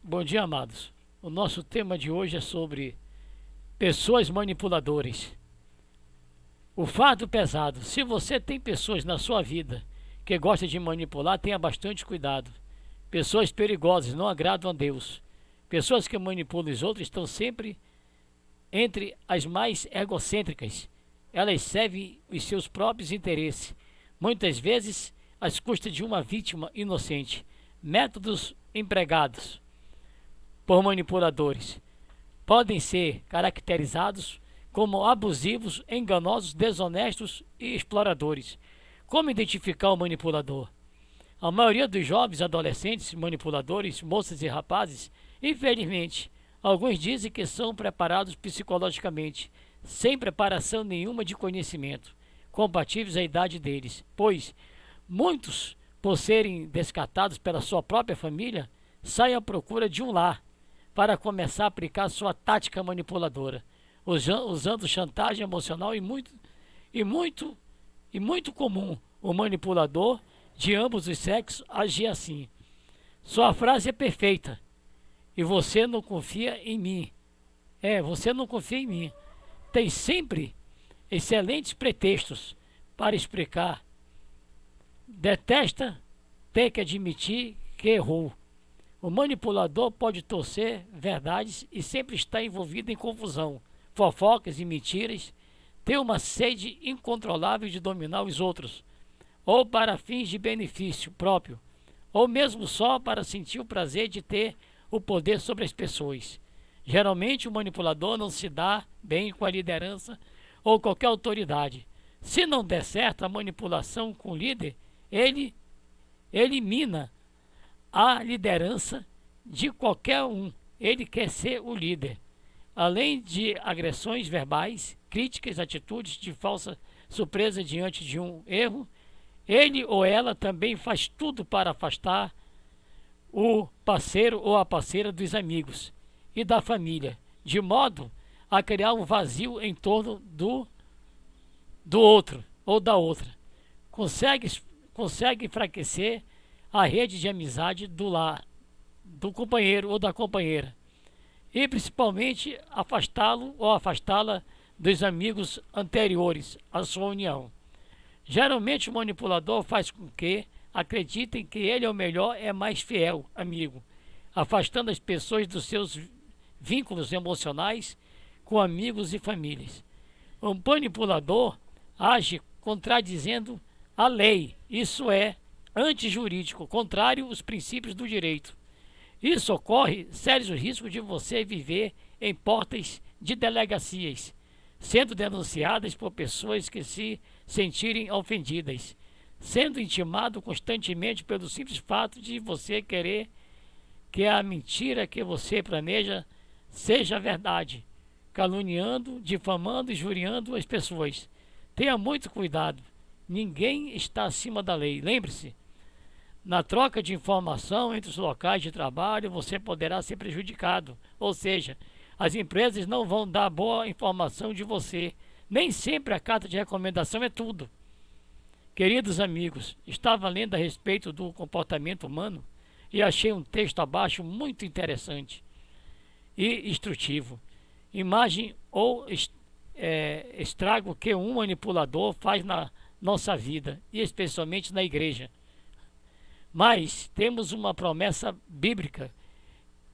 Bom dia, amados. O nosso tema de hoje é sobre pessoas manipuladoras. O fardo pesado. Se você tem pessoas na sua vida que gostam de manipular, tenha bastante cuidado. Pessoas perigosas não agradam a Deus. Pessoas que manipulam os outros estão sempre entre as mais egocêntricas. Elas servem os seus próprios interesses, muitas vezes às custas de uma vítima inocente. Métodos empregados por manipuladores podem ser caracterizados como abusivos, enganosos, desonestos e exploradores. Como identificar o manipulador? A maioria dos jovens adolescentes manipuladores, moças e rapazes, infelizmente, alguns dizem que são preparados psicologicamente, sem preparação nenhuma de conhecimento, compatíveis à idade deles, pois muitos, por serem descartados pela sua própria família, saem à procura de um lar para começar a aplicar sua tática manipuladora, usando chantagem emocional e muito comum o manipulador de ambos os sexos agir assim. Sua frase é perfeita. E você não confia em mim. Você não confia em mim. Tem sempre excelentes pretextos para explicar. Detesta ter que admitir que errou. O manipulador pode torcer verdades e sempre está envolvido em confusão, fofocas e mentiras. Tem uma sede incontrolável de dominar os outros, ou para fins de benefício próprio, ou mesmo só para sentir o prazer de ter o poder sobre as pessoas. Geralmente o manipulador não se dá bem com a liderança ou qualquer autoridade. Se não der certo a manipulação com o líder, ele elimina a liderança de qualquer um. Ele quer ser o líder. Além de agressões verbais, críticas, atitudes de falsa surpresa diante de um erro, ele ou ela também faz tudo para afastar o parceiro ou a parceira dos amigos e da família, de modo a criar um vazio em torno do outro ou da outra. Consegue enfraquecer a rede de amizade do lar, do companheiro ou da companheira, e principalmente afastá-lo ou afastá-la dos amigos anteriores à sua união. Geralmente o manipulador faz com que acreditem que ele é o melhor, é mais fiel amigo, afastando as pessoas dos seus vínculos emocionais com amigos e famílias. O manipulador age contradizendo a lei, isso é, antijurídico, contrário aos princípios do direito. Isso ocorre sérios riscos de você viver em portas de delegacias, sendo denunciadas por pessoas que se sentirem ofendidas, sendo intimado constantemente pelo simples fato de você querer que a mentira que você planeja seja verdade, caluniando, difamando e injuriando as pessoas. Tenha muito cuidado, ninguém está acima da lei. Lembre-se, na troca de informação entre os locais de trabalho, você poderá ser prejudicado, ou seja, as empresas não vão dar boa informação de você. Nem sempre a carta de recomendação é tudo. Queridos amigos, estava lendo a respeito do comportamento humano e achei um texto abaixo muito interessante e instrutivo. Imagem ou estrago que um manipulador faz na nossa vida e especialmente na igreja. Mas temos uma promessa bíblica: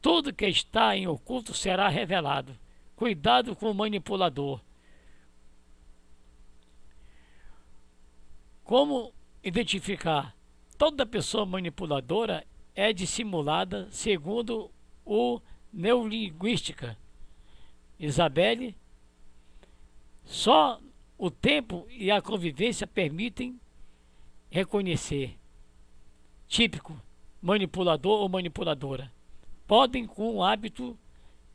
tudo que está em oculto será revelado. Cuidado com o manipulador. Como identificar? Toda pessoa manipuladora é dissimulada segundo o neurolinguística. Isabelle, só o tempo e a convivência permitem reconhecer. Típico, manipulador ou manipuladora. Podem, com o hábito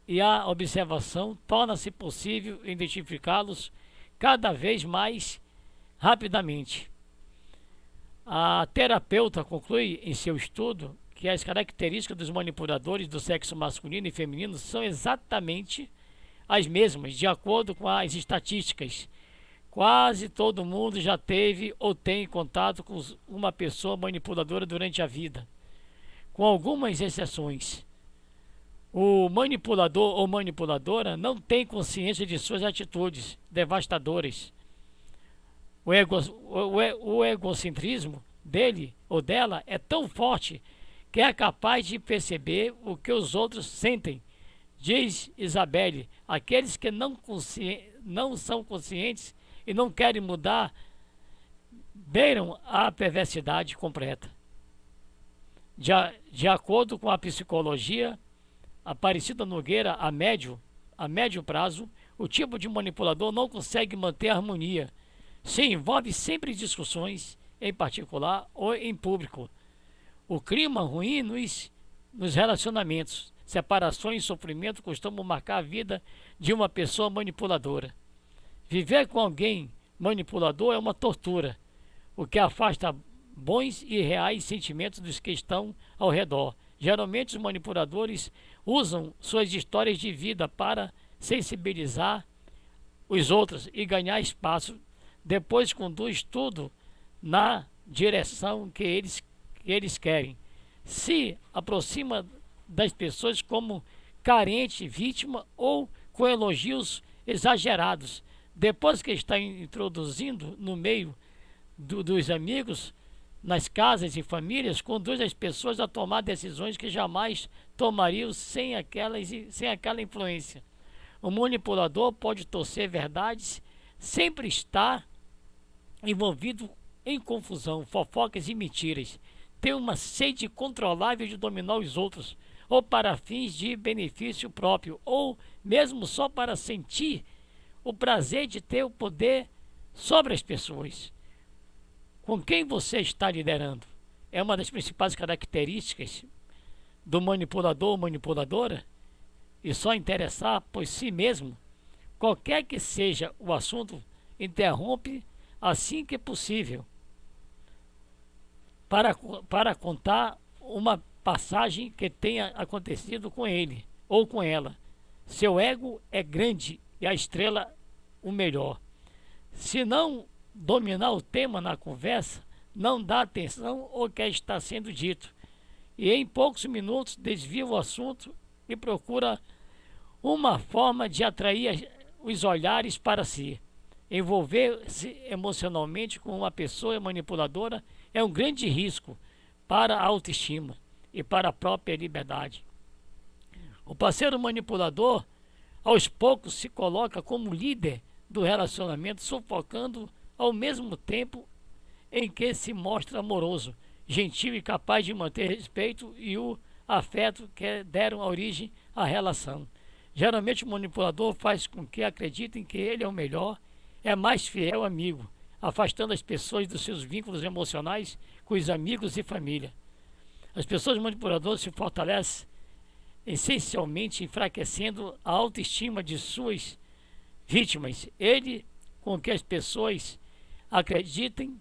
e a observação, torna-se possível identificá-los cada vez mais rapidamente. A terapeuta conclui em seu estudo que as características dos manipuladores do sexo masculino e feminino são exatamente as mesmas, de acordo com as estatísticas. Quase todo mundo já teve ou tem contato com uma pessoa manipuladora durante a vida, com algumas exceções. O manipulador ou manipuladora não tem consciência de suas atitudes devastadoras. O egocentrismo dele ou dela é tão forte que é capaz de perceber o que os outros sentem. Diz Isabelle, aqueles que não são conscientes e não querem mudar beiram a perversidade completa. De acordo com a psicologia, Aparecida Nogueira, a médio prazo, o tipo de manipulador não consegue manter a harmonia. Se envolve sempre em discussões, em particular ou em público. O clima ruim nos relacionamentos, separações e sofrimento costumam marcar a vida de uma pessoa manipuladora. Viver com alguém manipulador é uma tortura, o que afasta bons e reais sentimentos dos que estão ao redor. Geralmente os manipuladores usam suas histórias de vida para sensibilizar os outros e ganhar espaço. Depois conduz tudo na direção que eles querem. Se aproxima das pessoas como carente, vítima ou com elogios exagerados. Depois que está introduzindo no meio dos amigos, nas casas e famílias, conduz as pessoas a tomar decisões que jamais tomariam sem aquela influência. O manipulador pode torcer verdades, sempre está envolvido em confusão, fofocas e mentiras. Tem uma sede incontrolável de dominar os outros, ou para fins de benefício próprio, ou mesmo só para sentir o prazer de ter o poder sobre as pessoas. Com quem você está liderando? É uma das principais características do manipulador ou manipuladora? E só interessar por si mesmo? Qualquer que seja o assunto, interrompe assim que possível para contar uma passagem que tenha acontecido com ele ou com ela. Seu ego é grande e a estrela o melhor. Se não dominar o tema na conversa, não dá atenção ao que está sendo dito e em poucos minutos desvia o assunto e procura uma forma de atrair os olhares para si. Envolver-se emocionalmente com uma pessoa manipuladora é um grande risco para a autoestima e para a própria liberdade. O parceiro manipulador, aos poucos, se coloca como líder do relacionamento, sufocando ao mesmo tempo em que se mostra amoroso, gentil e capaz de manter respeito e o afeto que deram origem à relação. Geralmente o manipulador faz com que acreditem que ele é o melhor, é mais fiel amigo, afastando as pessoas dos seus vínculos emocionais com os amigos e família. As pessoas manipuladoras se fortalecem essencialmente enfraquecendo a autoestima de suas vítimas. Ele com que as pessoas acreditem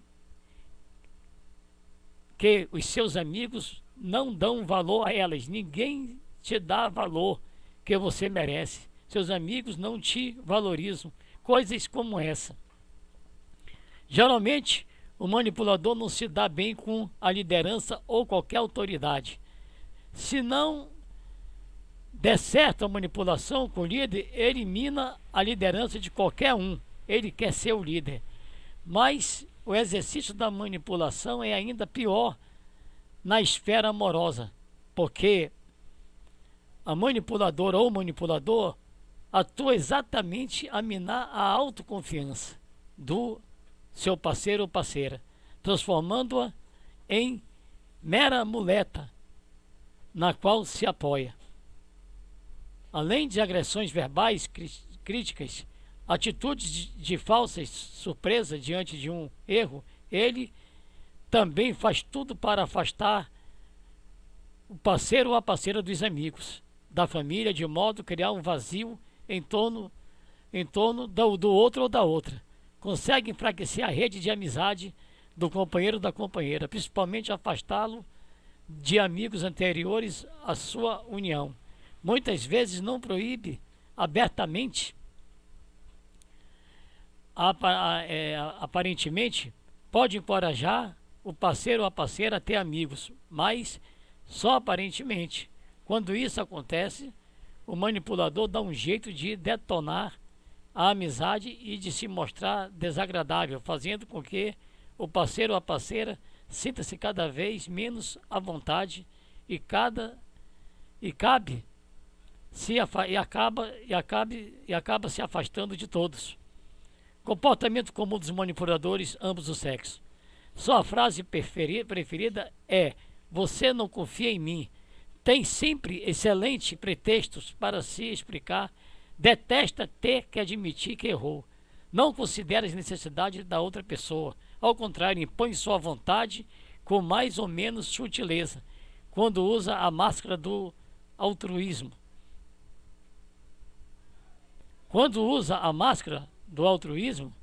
que os seus amigos não dão valor a elas. Ninguém te dá valor que você merece. Seus amigos não te valorizam. Coisas como essa. Geralmente, o manipulador não se dá bem com a liderança ou qualquer autoridade. Se não der certo a manipulação com o líder, elimina a liderança de qualquer um. Ele quer ser o líder. Mas o exercício da manipulação é ainda pior na esfera amorosa, porque a manipuladora ou manipulador atua exatamente a minar a autoconfiança do seu parceiro ou parceira, transformando-a em mera muleta na qual se apoia. Além de agressões verbais, críticas, atitudes de falsa surpresa diante de um erro, ele também faz tudo para afastar o parceiro ou a parceira dos amigos, da família, de modo a criar um vazio em torno do outro ou da outra. Consegue enfraquecer a rede de amizade do companheiro ou da companheira, principalmente afastá-lo de amigos anteriores à sua união. Muitas vezes não proíbe abertamente, aparentemente pode encorajar o parceiro ou a parceira a ter amigos, mas só aparentemente. Quando isso acontece, o manipulador dá um jeito de detonar a amizade e de se mostrar desagradável, fazendo com que o parceiro ou a parceira sinta-se cada vez menos à vontade e acaba se afastando de todos. Comportamento comum dos manipuladores, ambos os sexos. Sua frase preferida é: você não confia em mim. Tem sempre excelentes pretextos para se explicar. Detesta ter que admitir que errou. Não considera as necessidades da outra pessoa. Ao contrário, impõe sua vontade com mais ou menos sutileza, quando usa a máscara do altruísmo. Quando usa a máscara do altruísmo,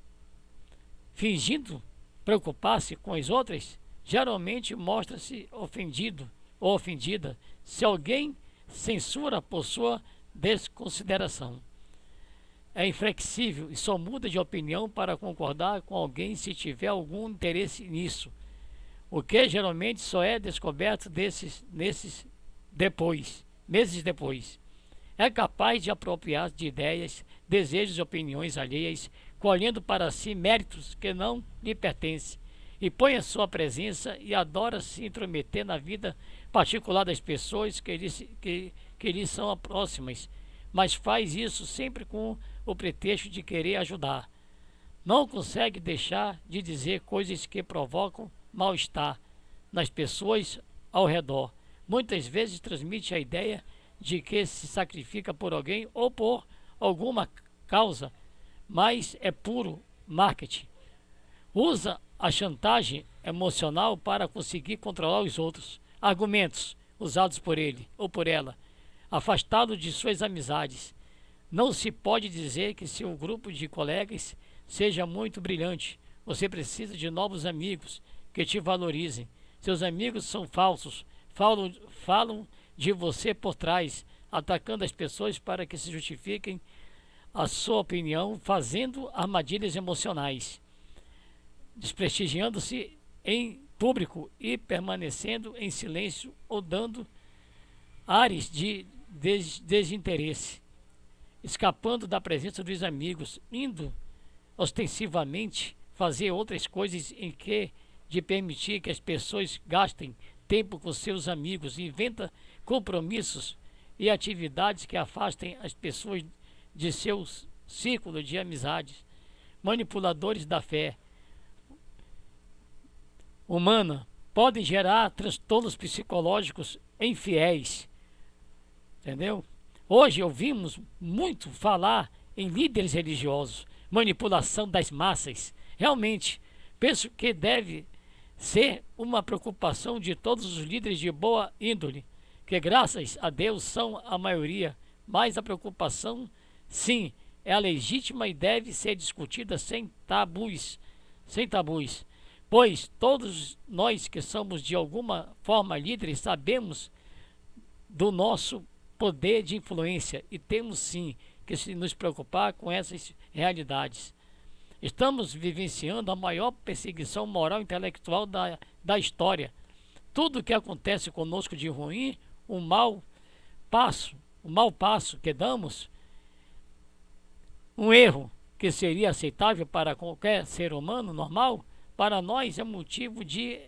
fingindo preocupar-se com as outras, geralmente mostra-se ofendido ou ofendida se alguém censura por sua desconsideração. É inflexível e só muda de opinião para concordar com alguém se tiver algum interesse nisso, o que geralmente só é descoberto meses depois. É capaz de apropriar de ideias, desejos e opiniões alheias, colhendo para si méritos que não lhe pertencem, e põe a sua presença e adora se intrometer na vida particular das pessoas que lhe são próximas, mas faz isso sempre com o pretexto de querer ajudar. Não consegue deixar de dizer coisas que provocam mal-estar nas pessoas ao redor. Muitas vezes transmite a ideia de que se sacrifica por alguém ou por alguma causa, mas é puro marketing. Usa a chantagem emocional para conseguir controlar os outros. Argumentos usados por ele ou por ela, afastado de suas amizades. Não se pode dizer que seu grupo de colegas seja muito brilhante. Você precisa de novos amigos que te valorizem. Seus amigos são falsos, falam de você por trás, atacando as pessoas para que se justifiquem a sua opinião, fazendo armadilhas emocionais, desprestigiando-se em público e permanecendo em silêncio ou dando ares de desinteresse, escapando da presença dos amigos, indo ostensivamente fazer outras coisas em que de permitir que as pessoas gastem tempo com seus amigos, inventa compromissos e atividades que afastem as pessoas de seu círculo de amizades. Manipuladores da fé humana podem gerar transtornos psicológicos em fiéis. Entendeu? Hoje ouvimos muito falar em líderes religiosos, manipulação das massas. Realmente, penso que deve ser uma preocupação de todos os líderes de boa índole, que graças a Deus são a maioria, mas a preocupação, sim, é legítima e deve ser discutida sem tabus, pois todos nós que somos de alguma forma líderes sabemos do nosso poder de influência e temos sim que nos preocupar com essas realidades. Estamos vivenciando a maior perseguição moral e intelectual da história. Tudo o que acontece conosco de ruim, o mau passo que damos, um erro que seria aceitável para qualquer ser humano normal, para nós é motivo de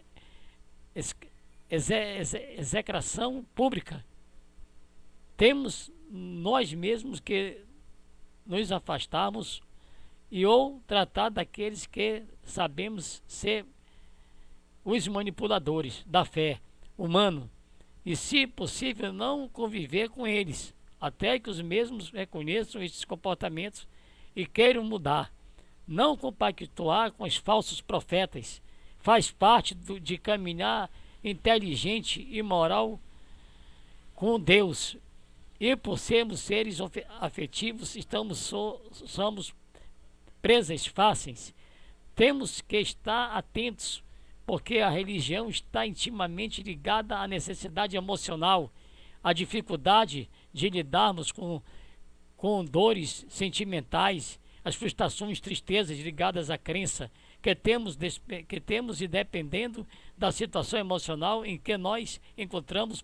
execração pública. Temos nós mesmos que nos afastarmos e ou tratar daqueles que sabemos ser os manipuladores da fé humana e, se possível, não conviver com eles, até que os mesmos reconheçam estes comportamentos e queiram mudar. Não compactuar com os falsos profetas faz parte de caminhar inteligente e moral com Deus. E por sermos seres afetivos, somos presas fáceis. Temos que estar atentos, porque a religião está intimamente ligada à necessidade emocional, à dificuldade de lidarmos com dores sentimentais, as frustrações e tristezas ligadas à crença que temos e dependendo da situação emocional em que nós encontramos,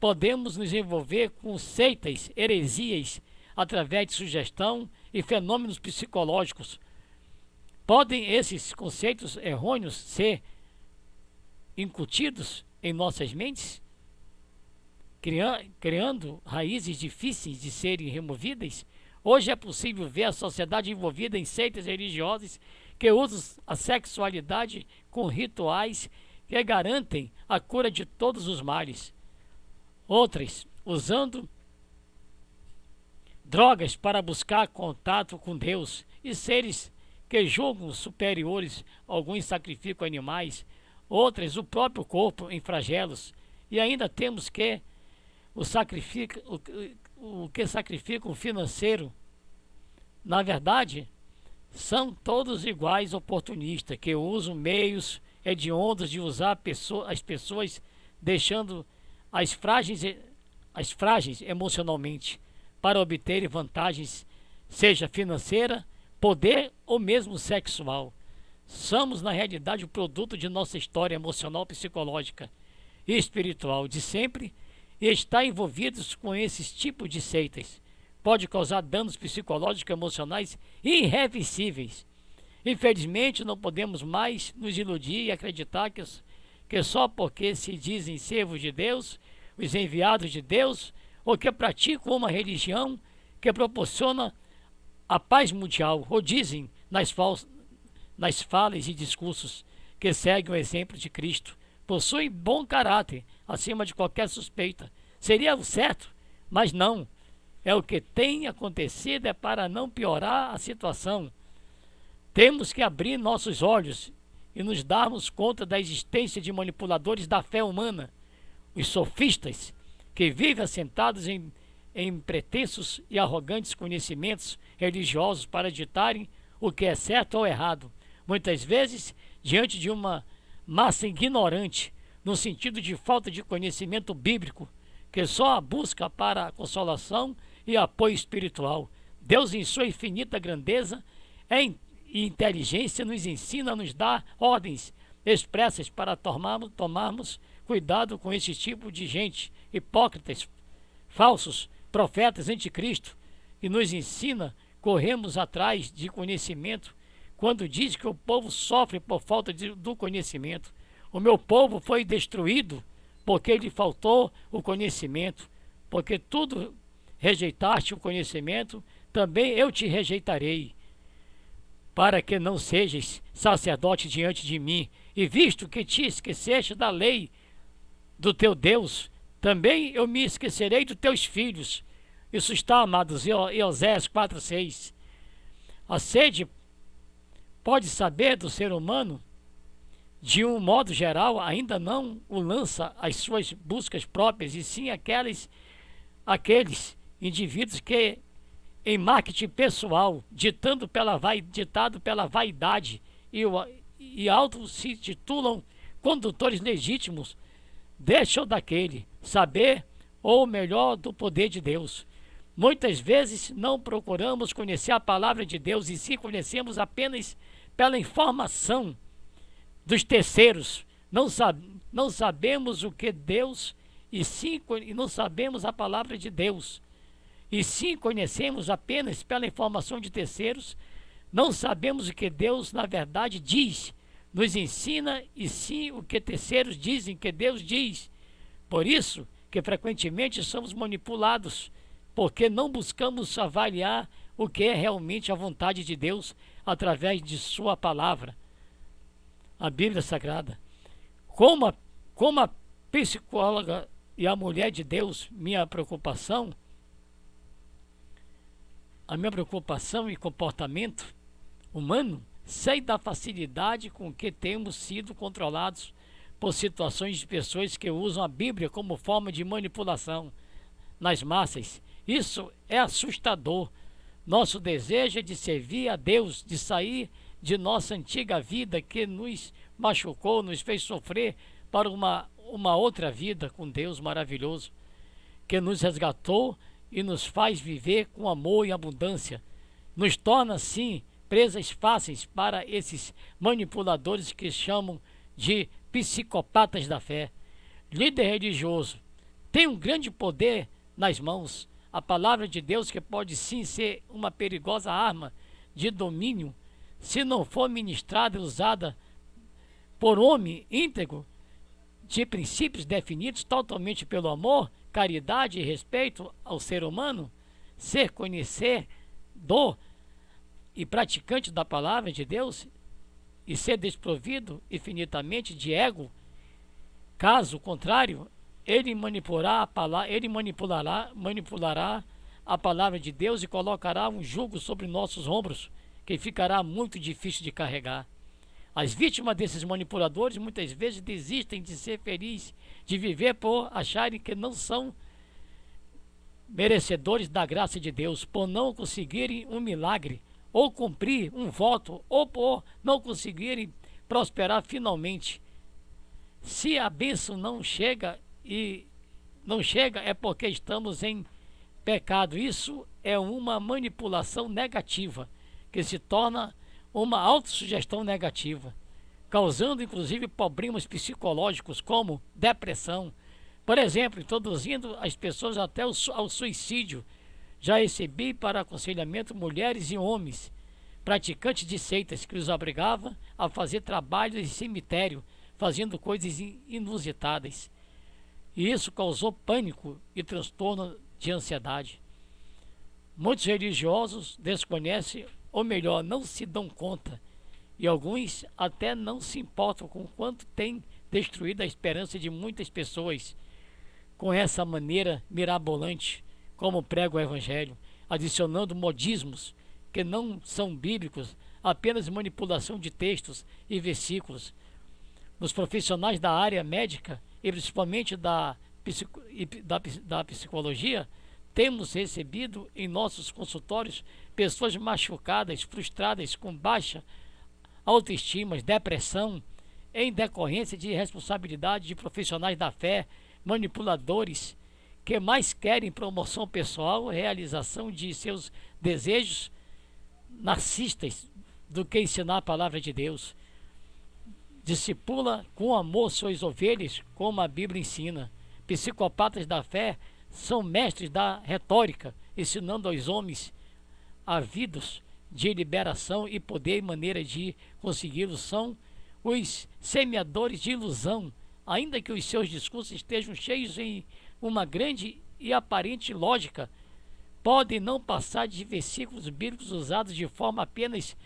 podemos nos envolver com seitas, heresias, através de sugestão e fenômenos psicológicos. Podem esses conceitos errôneos ser incutidos em nossas mentes, criando raízes difíceis de serem removidas? Hoje é possível ver a sociedade envolvida em seitas religiosas que usam a sexualidade com rituais que garantem a cura de todos os males. Outras usando drogas para buscar contato com Deus e seres que julgam superiores. Alguns sacrificam animais, outras o próprio corpo em flagelos. E ainda temos que o que sacrifica o financeiro. Na verdade, são todos iguais oportunistas, que usam meios hediondos de usar as pessoas, deixando as frágeis emocionalmente, para obter vantagens, seja financeira, poder ou mesmo sexual. Somos, na realidade, o produto de nossa história emocional, psicológica e espiritual de sempre, e estar envolvidos com esses tipos de seitas pode causar danos psicológicos e emocionais irreversíveis. Infelizmente, não podemos mais nos iludir e acreditar que só porque se dizem servos de Deus, os enviados de Deus, ou que praticam uma religião que proporciona a paz mundial, ou dizem nas falas e discursos que seguem o exemplo de Cristo, possuem bom caráter acima de qualquer suspeita. Seria o certo, mas não. É o que tem acontecido, é para não piorar a situação. Temos que abrir nossos olhos e nos darmos conta da existência de manipuladores da fé humana, os sofistas, que vivem assentados em pretensos e arrogantes conhecimentos religiosos para ditarem o que é certo ou errado, muitas vezes diante de uma massa ignorante, no sentido de falta de conhecimento bíblico, que só a busca para a consolação e apoio espiritual. Deus, em sua infinita grandeza e inteligência, nos ensina a nos dar ordens expressas para tomarmos cuidado com esse tipo de gente, hipócritas, falsos profetas, anticristo, e nos ensina corremos atrás de conhecimento, quando diz que o povo sofre por falta do conhecimento. O meu povo foi destruído porque lhe faltou o conhecimento. Porque tudo rejeitaste o conhecimento, também eu te rejeitarei, para que não sejas sacerdote diante de mim. E visto que te esqueceste da lei do teu Deus, também eu me esquecerei dos teus filhos. Isso está, amados, em Oséias 4:6. A sede pode saber do ser humano, de um modo geral, ainda não o lança às suas buscas próprias, e sim aqueles indivíduos que, em marketing pessoal, ditado pela vaidade e auto se titulam condutores legítimos, deixam daquele saber, ou melhor, do poder de Deus. Muitas vezes não procuramos conhecer a palavra de Deus, e sim conhecemos apenas pela informação dos terceiros. Não sabemos o que Deus, e não sabemos a palavra de Deus. E sim conhecemos apenas pela informação de terceiros. Não sabemos o que Deus, na verdade, diz, nos ensina, e sim o que terceiros dizem que Deus diz. Por isso que frequentemente somos manipulados, porque não buscamos avaliar o que é realmente a vontade de Deus através de sua palavra, a Bíblia Sagrada. Como a psicóloga e a mulher de Deus, a minha preocupação e comportamento humano, sei da facilidade com que temos sido controlados por situações de pessoas que usam a Bíblia como forma de manipulação nas massas. Isso é assustador. Nosso desejo é de servir a Deus, de sair de nossa antiga vida que nos machucou, nos fez sofrer, para uma outra vida com Deus maravilhoso, que nos resgatou e nos faz viver com amor e abundância. Nos torna, assim, presas fáceis para esses manipuladores que chamam de psicopatas da fé. Líder religioso tem um grande poder nas mãos. A palavra de Deus, que pode sim ser uma perigosa arma de domínio, se não for ministrada e usada por homem íntegro, de princípios definidos totalmente pelo amor, caridade e respeito ao ser humano, ser conhecedor e praticante da palavra de Deus, e ser desprovido infinitamente de ego. Caso contrário, ele manipulará a palavra de Deus e colocará um jugo sobre nossos ombros, que ficará muito difícil de carregar. As vítimas desses manipuladores muitas vezes desistem de ser felizes, de viver por acharem que não são merecedores da graça de Deus, por não conseguirem um milagre, ou cumprir um voto, ou por não conseguirem prosperar finalmente. Se a bênção não chega é porque estamos em pecado. Isso é uma manipulação negativa, que se torna uma autossugestão negativa, causando inclusive problemas psicológicos como depressão. Por exemplo, introduzindo as pessoas até ao suicídio. Já recebi para aconselhamento mulheres e homens praticantes de seitas que os obrigavam a fazer trabalhos em cemitério, fazendo coisas inusitadas. E isso causou pânico e transtorno de ansiedade. Muitos religiosos desconhecem, ou melhor, não se dão conta, e alguns até não se importam com o quanto tem destruído a esperança de muitas pessoas com essa maneira mirabolante como prega o Evangelho, adicionando modismos que não são bíblicos, apenas manipulação de textos e versículos. Nos profissionais da área médica e principalmente da psicologia, temos recebido em nossos consultórios pessoas machucadas, frustradas, com baixa autoestima, depressão, em decorrência de responsabilidade de profissionais da fé, manipuladores, que mais querem promoção pessoal, realização de seus desejos narcistas do que ensinar a palavra de Deus. Discipula com amor suas ovelhas, como a Bíblia ensina. Psicopatas da fé são mestres da retórica, ensinando aos homens ávidos de liberação e poder e maneira de consegui-lo. São os semeadores de ilusão, ainda que os seus discursos estejam cheios em uma grande e aparente lógica, podem não passar de versículos bíblicos usados de forma apenas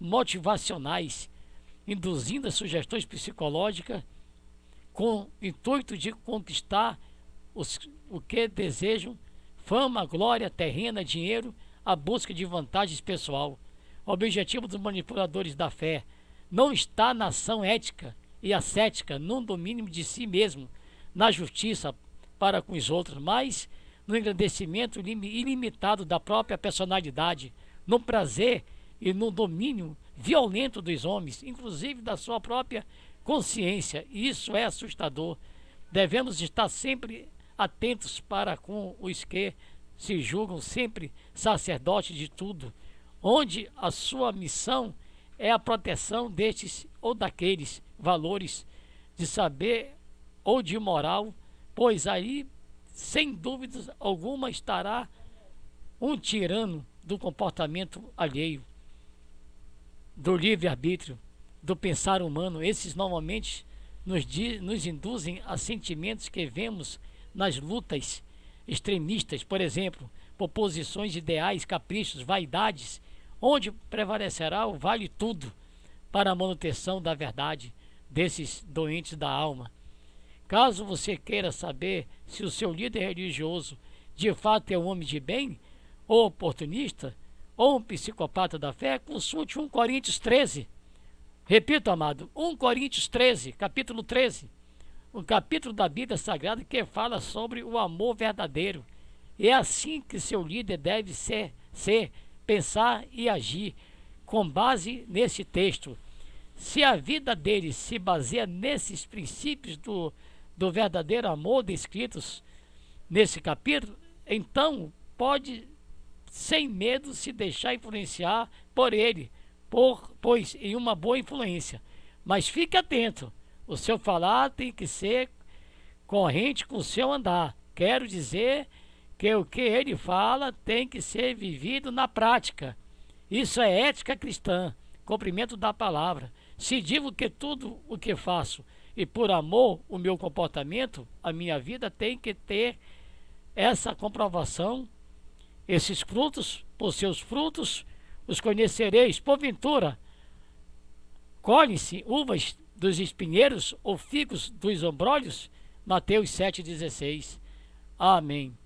motivacionais, induzindo as sugestões psicológicas com o intuito de conquistar o que desejam: fama, glória terrena, dinheiro, a busca de vantagens pessoal. O objetivo dos manipuladores da fé não está na ação ética e ascética, no domínio de si mesmo, na justiça para com os outros, mas no engrandecimento ilimitado da própria personalidade, no prazer e no domínio violento dos homens, inclusive da sua própria consciência. Isso é assustador. Devemos estar sempre atentos para com os que se julgam sempre sacerdotes de tudo, onde a sua missão é a proteção destes ou daqueles valores de saber ou de moral, pois aí, sem dúvidas alguma, estará um tirano do comportamento alheio, do livre-arbítrio, do pensar humano. Esses normalmente nos induzem a sentimentos que vemos nas lutas extremistas, por exemplo, por posições ideais, caprichos, vaidades, onde prevalecerá o vale tudo para a manutenção da verdade desses doentes da alma. Caso você queira saber se o seu líder religioso de fato é um homem de bem, ou oportunista, ou um psicopata da fé, consulte 1 Coríntios 13. Repito, amado, 1 Coríntios 13, capítulo 13. Um capítulo da Bíblia Sagrada que fala sobre o amor verdadeiro. É assim que seu líder deve ser, pensar e agir, com base nesse texto. Se a vida dele se baseia nesses princípios do verdadeiro amor descritos nesse capítulo, então pode, sem medo, se deixar influenciar por ele, pois em uma boa influência. Mas fique atento, o seu falar tem que ser corrente com o seu andar, Quero dizer que o que ele fala tem que ser vivido na prática. Isso é ética cristã, cumprimento da palavra. Se digo que tudo o que faço e por amor o meu comportamento, a minha vida tem que ter essa comprovação. Esses frutos, por seus frutos, os conhecereis. Porventura, colhem-se uvas dos espinheiros ou figos dos ombrolhos? Mateus 7,16. Amém.